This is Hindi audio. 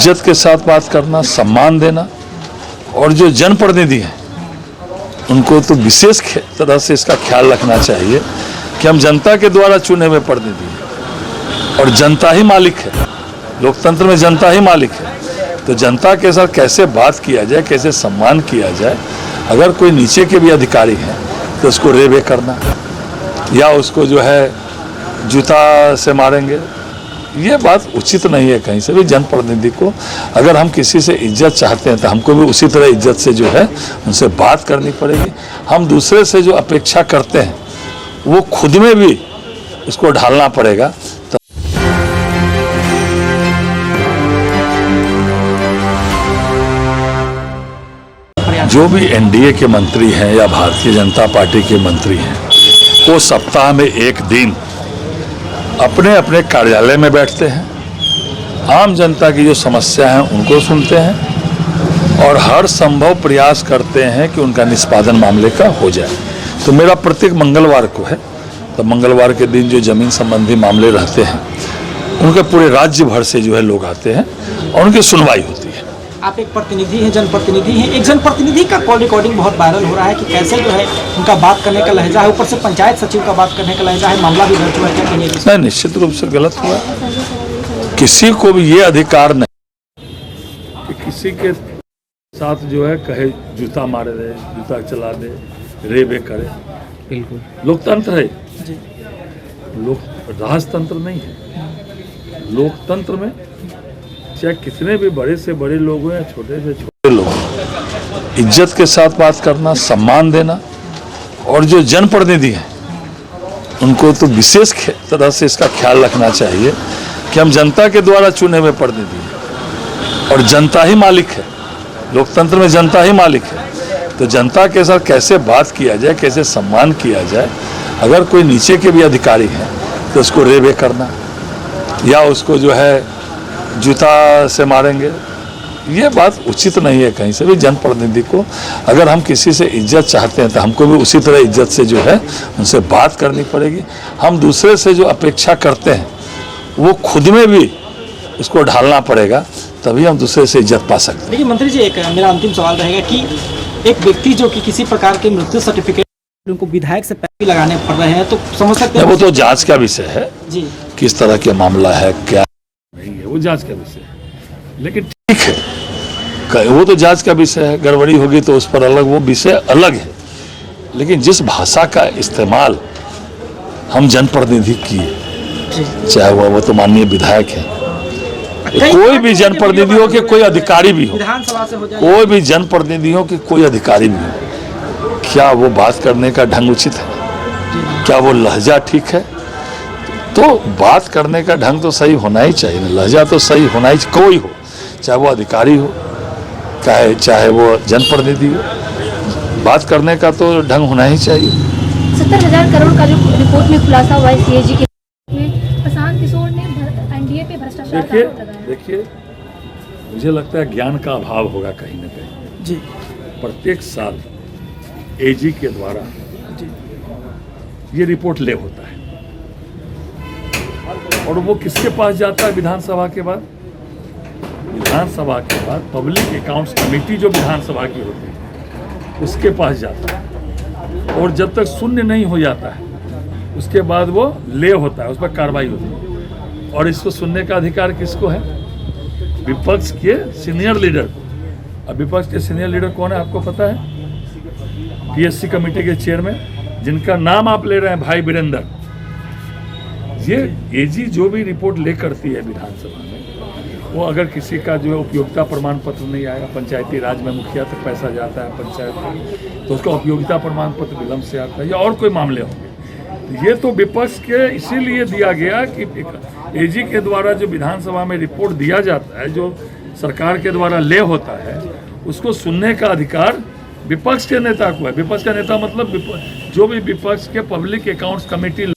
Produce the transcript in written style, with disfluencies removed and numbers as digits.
इज्जत के साथ बात करना, सम्मान देना, और जो जनप्रतिनिधि हैं उनको तो विशेष तरह से इसका ख्याल रखना चाहिए कि हम जनता के द्वारा चुने हुए प्रतिनिधि हैं और जनता ही मालिक है। लोकतंत्र में जनता ही मालिक है, तो जनता के साथ कैसे बात किया जाए, कैसे सम्मान किया जाए। अगर कोई नीचे के भी अधिकारी हैं तो उसको रेबे करना या उसको जो है जूता से मारेंगे, ये बात उचित नहीं है कहीं से भी। जनप्रतिनिधि को अगर हम किसी से इज्जत चाहते हैं तो हमको भी उसी तरह इज्जत से जो है उनसे बात करनी पड़ेगी। हम दूसरे से जो अपेक्षा करते हैं वो खुद में भी उसको ढालना पड़ेगा। जो भी एनडीए के मंत्री हैं या भारतीय जनता पार्टी के मंत्री हैं, वो सप्ताह में एक दिन अपने अपने कार्यालय में बैठते हैं, आम जनता की जो समस्या है उनको सुनते हैं और हर संभव प्रयास करते हैं कि उनका निष्पादन मामले का हो जाए। तो मेरा प्रत्येक मंगलवार को है, तो मंगलवार के दिन जो जमीन संबंधी मामले रहते हैं उनके पूरे राज्य भर से जो है लोग आते हैं और उनकी सुनवाई होती है। आप एक प्रतिनिधि हैं, जनप्रतिनिधि हैं। एक जनप्रतिनिधि का कॉल रिकॉर्डिंग बहुत वायरल हो रहा है कि कैसे जो है उनका बात करने का लहजा है, ऊपर से पंचायत सचिव का बात करने का लहजा है, मामला भी दर्ज हुआ है। क्या कहिए? नहीं, निश्चित रूप से गलत हुआ। किसी को भी ये अधिकार नहीं कि किसी के साथ जो है कहे जूता मारे दे, जूता चला दे, रेबे करे। बिल्कुल लोकतंत्र है जी, राजतंत्र नहीं है। लोकतंत्र में चाहे कितने भी बड़े से बड़े लोग हो या छोटे से छोटे लोग, इज्जत के साथ बात करना, सम्मान देना, और जो जनप्रतिनिधि हैं उनको तो विशेष तरह से इसका ख्याल रखना चाहिए कि हम जनता के द्वारा चुने हुए प्रतिनिधि हैं और जनता ही मालिक है। लोकतंत्र में जनता ही मालिक है, तो जनता के साथ कैसे बात किया जाए, कैसे सम्मान किया जाए। अगर कोई नीचे के भी अधिकारी हैं तो उसको रेबे करना या उसको जो है जूता से मारेंगे, ये बात उचित नहीं है कहीं से भी। जनप्रतिनिधि को अगर हम किसी से इज्जत चाहते हैं तो हमको भी उसी तरह इज्जत से जो है उनसे बात करनी पड़ेगी। हम दूसरे से जो अपेक्षा करते हैं वो खुद में भी उसको ढालना पड़ेगा, तभी हम दूसरे से इज्जत पा सकते हैं। देखिए मंत्री जी, एक मेरा अंतिम सवाल रहेगा कि एक व्यक्ति जो कि किसी प्रकार के मृत्यु सर्टिफिकेट उनको विधायक से पैसे लगाने पड़ रहे हैं, तो समझ सकते हैं वो तो जांच का विषय है जी, किस तरह के मामला है, क्या नहीं है, वो जांच का विषय है। लेकिन ठीक है, वो तो जांच का विषय है, गड़बड़ी होगी तो उस पर अलग, वो विषय अलग है। लेकिन जिस भाषा का इस्तेमाल हम जनप्रतिनिधि किए, चाहे वो तो माननीय विधायक है, कोई भी जनप्रतिनिधियों के कोई अधिकारी भी हो, विधानसभा से हो जाए, कोई भी जनप्रतिनिधियों के कोई अधिकारी भी हो, क्या वो बात करने का ढंग उचित है? क्या वो लहजा ठीक है? तो बात करने का ढंग तो सही होना ही चाहिए, लहजा तो सही होना ही, कोई हो, चाहे वो अधिकारी हो, चाहे वो जनप्रतिनिधि हो, बात करने का तो ढंग होना ही चाहिए। 70,000 करोड़ का जो रिपोर्ट में खुलासा हुआ है सीएजी के में, प्रशांत किशोर ने एनडीए पे भ्रष्टाचार का आरोप लगाया। देखिए, मुझे लगता है ज्ञान का अभाव होगा कहीं ना कहीं जी। प्रत्येक साल एजी के द्वारा ये रिपोर्ट ले होता है और वो किसके पास जाता है? विधानसभा के बाद, विधानसभा के बाद पब्लिक अकाउंट्स कमेटी जो विधानसभा की होती है उसके पास जाता है, और जब तक शून्य नहीं हो जाता है उसके बाद वो ले होता है, उस पर कार्रवाई होती है। और इसको सुनने का अधिकार किसको है? विपक्ष के सीनियर लीडर। अब विपक्ष के सीनियर लीडर कौन है आपको पता है? पीएससी कमेटी के चेयरमैन, जिनका नाम आप ले रहे हैं, भाई वीरेंद्र। ये एजी जो भी रिपोर्ट ले करती है विधानसभा में, वो अगर किसी का जो है उपयोगिता प्रमाण पत्र नहीं आएगा, पंचायती राज में मुखिया तक पैसा जाता है पंचायत में, तो उसका उपयोगिता प्रमाण पत्र विलम्ब से आता है, या और कोई मामले होंगे। ये तो विपक्ष के इसीलिए दिया गया कि एजी के द्वारा जो विधानसभा में रिपोर्ट दिया जाता है, जो सरकार के द्वारा ले होता है, उसको सुनने का अधिकार विपक्ष के नेता को है। विपक्ष का नेता मतलब जो भी विपक्ष के पब्लिक अकाउंट्स कमेटी